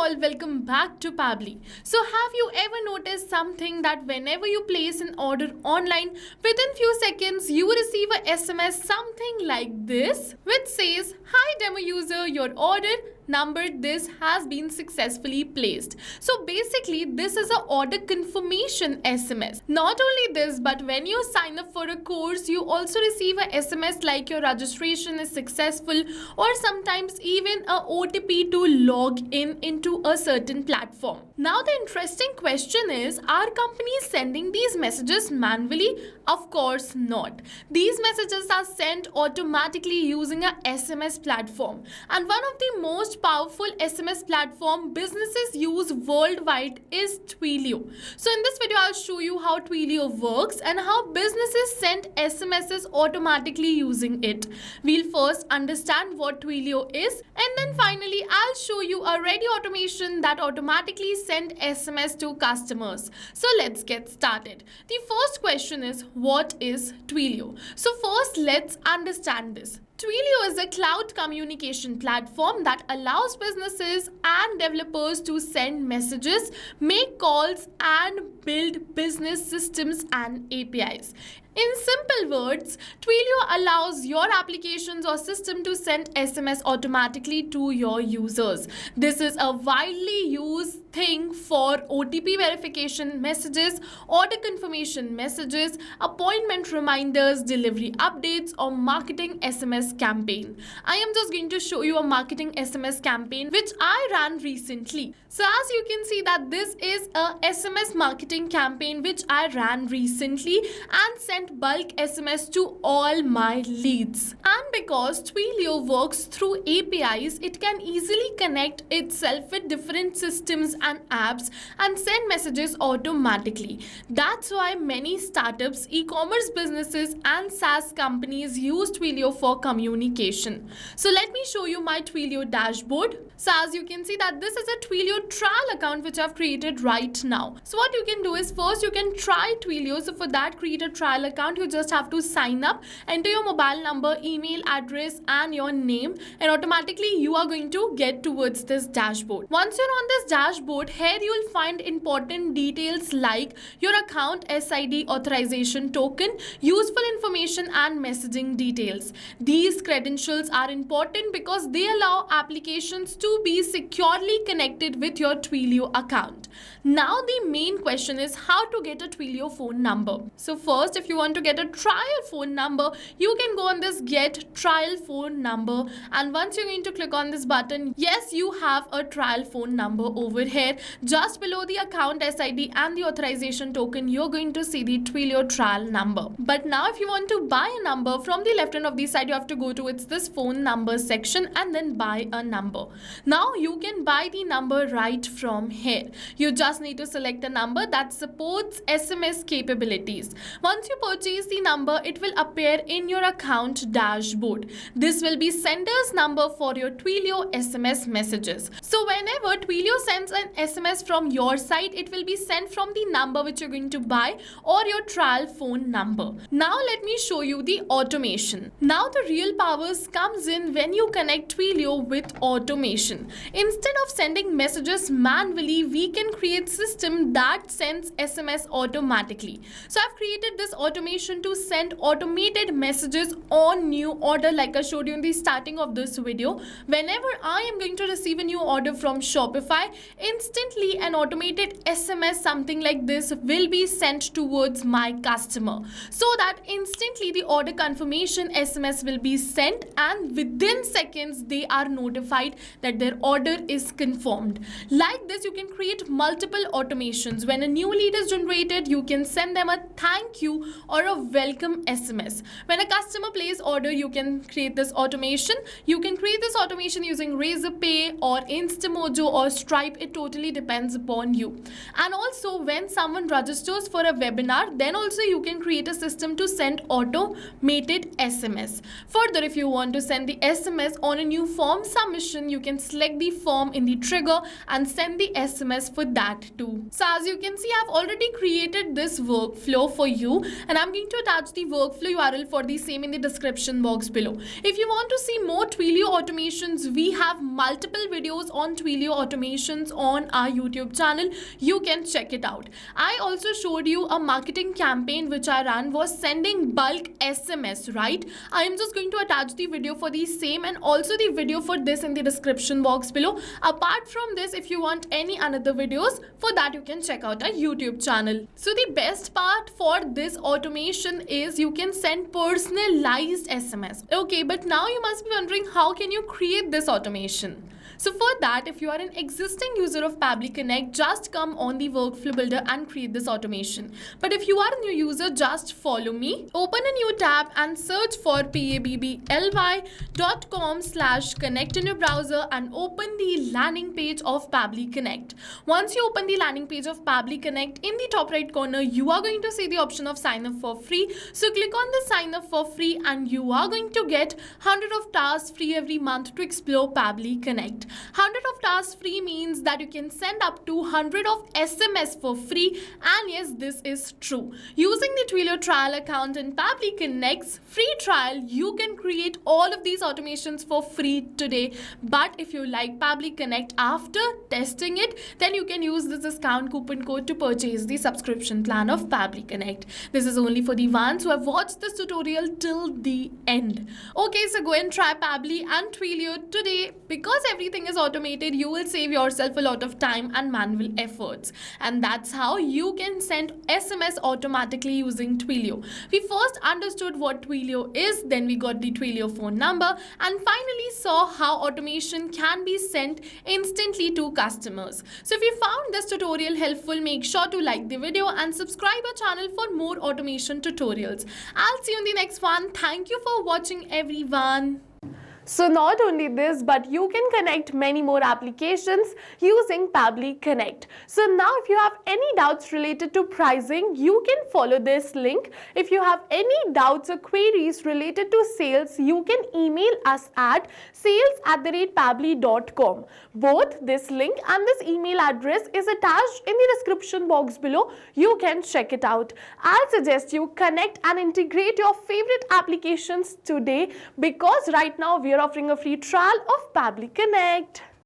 all, welcome back to Pabbly. So have you ever noticed something that whenever you place an order online, within few seconds you receive a SMS something like this which says, "Hi demo user, your order number this has been successfully placed." So basically this is a order confirmation SMS. Not only this, but when you sign up for a course, you also receive a SMS like your registration is successful, or sometimes even a OTP to log in into a certain platform. Now the interesting question is, are companies sending these messages manually? Of course not. These messages are sent automatically using a SMS platform, and one of the most powerful SMS platform businesses use worldwide is Twilio. So in this video I'll show you how Twilio works and how businesses send SMSs automatically using it. We'll first understand what Twilio is, and then finally I'll show you a ready automation that automatically send SMS to customers. So let's get started. The first question is, what is Twilio? So first let's understand this. Twilio is a cloud communication platform that allows businesses and developers to send messages, make calls, and build business systems and APIs. In simple words, Twilio allows your applications or system to send SMS automatically to your users. This is a widely used thing for OTP verification messages, order confirmation messages, appointment reminders, delivery updates, or marketing SMS campaign. I am just going to show you a marketing SMS campaign which I ran recently. So as you can see that this is a SMS marketing campaign which I ran recently and sent bulk SMS to all my leads. And because Twilio works through APIs, it can easily connect itself with different systems and apps and send messages automatically. That's why many startups, e-commerce businesses, and SaaS companies use Twilio for communication. So let me show you my Twilio dashboard. So as you can see that this is a Twilio trial account which I've created right now. So what you can do is, first you can try Twilio. So for that, create a trial account. You just have to sign up, enter your mobile number, email address, and your name, and automatically you are going to get towards this dashboard. Once you're on this dashboard, here you will find important details like your account SID, authorization token, useful information, and messaging details. These credentials are important because they allow applications to be securely connected with your Twilio account. Now the main question is how to get a Twilio phone number. So first, if you want to get a trial phone number, you can go on this get trial phone number, and once you're going to click on this button, yes, you have a trial phone number over here. Just below the account SID and the authorization token, you're going to see the Twilio trial number. But now if you want to buy a number, from the left hand of the side you have to go towards this phone number section and then buy a number. Now you can buy the number right from here. You just need to select a number that supports SMS capabilities. Once you purchase the number, it will appear in your account dashboard. This will be sender's number for your Twilio SMS messages. So whenever Twilio sends an SMS from your side, it will be sent from the number which you're going to buy or your trial phone number. Now let me show you the automation. Now the real powers comes in when you connect Twilio with automation. Instead of sending messages manually, we can create system that sends SMS automatically. So I've created this automation to send automated messages on new order, like I showed you in the starting of this video. Whenever I am going to receive a new order from Shopify, instantly an automated SMS something like this will be sent towards my customer, so that instantly the order confirmation SMS will be sent, and within seconds they are notified that their order is confirmed. Like this, you can create multiple automations. When a new lead is generated, you can send them a thank you or a welcome SMS. When a customer places order, you can create this automation. You can create this automation using Razorpay or Instamojo or Stripe. It totally depends upon you. And also when someone registers for a webinar, then also you can create a system to send automated SMS. Further, if you want to send the SMS on a new form submission, you can select the form in the trigger and send the SMS for that too. So as you can see, I've already created this workflow for you, and and I'm going to attach the workflow URL for the same in the description box below. If you want to see more Twilio automations, we have multiple videos on Twilio automations on our YouTube channel. You can check it out. I also showed you a marketing campaign which I ran was sending bulk SMS, right? I am just going to attach the video for the same and also the video for this in the description box below. Apart from this, if you want any another videos, for that you can check out our YouTube channel. So the best part for this automation is you can send personalized SMS. Okay, but now you must be wondering, how can you create this automation? So for that, if you are an existing user of Pabbly Connect, just come on the workflow builder and create this automation. But if you are a new user, just follow me. Open a new tab and search for pabbly.com/connect in your browser and open the landing page of Pabbly Connect. Once you open the landing page of Pabbly Connect, in the top right corner, you are going to see the option of sign up for free. So click on the sign up for free and you are going to get 100 of tasks free every month to explore Pabbly Connect. 100 of tasks free means that you can send up to 100 of SMS for free, and yes, this is true. Using the Twilio trial account in Pabbly Connect's free trial, you can create all of these automations for free today. But if you like Pabbly Connect after testing it, then you can use this discount coupon code to purchase the subscription plan of Pabbly Connect. This is only for the ones who have watched this tutorial till the end. Okay, so go and try Pabbly and Twilio today. Because everything is automated, you will save yourself a lot of time and manual efforts, and that's how you can send SMS automatically using Twilio. We first understood what Twilio is, then we got the Twilio phone number, and finally saw how automation can be sent instantly to customers. So if you found this tutorial helpful, make sure to like the video and subscribe our channel for more automation tutorials. I'll see you in the next one. Thank you for watching, everyone. So not only this, but you can connect many more applications using Pabbly Connect. So now if you have any doubts related to pricing, you can follow this link. If you have any doubts or queries related to sales, you can email us at sales@pabbly.com. Both this link and this email address is attached in the description box below. You can check it out. I'll suggest you connect and integrate your favorite applications today, because right now we are offering a free trial of Pabbly Connect.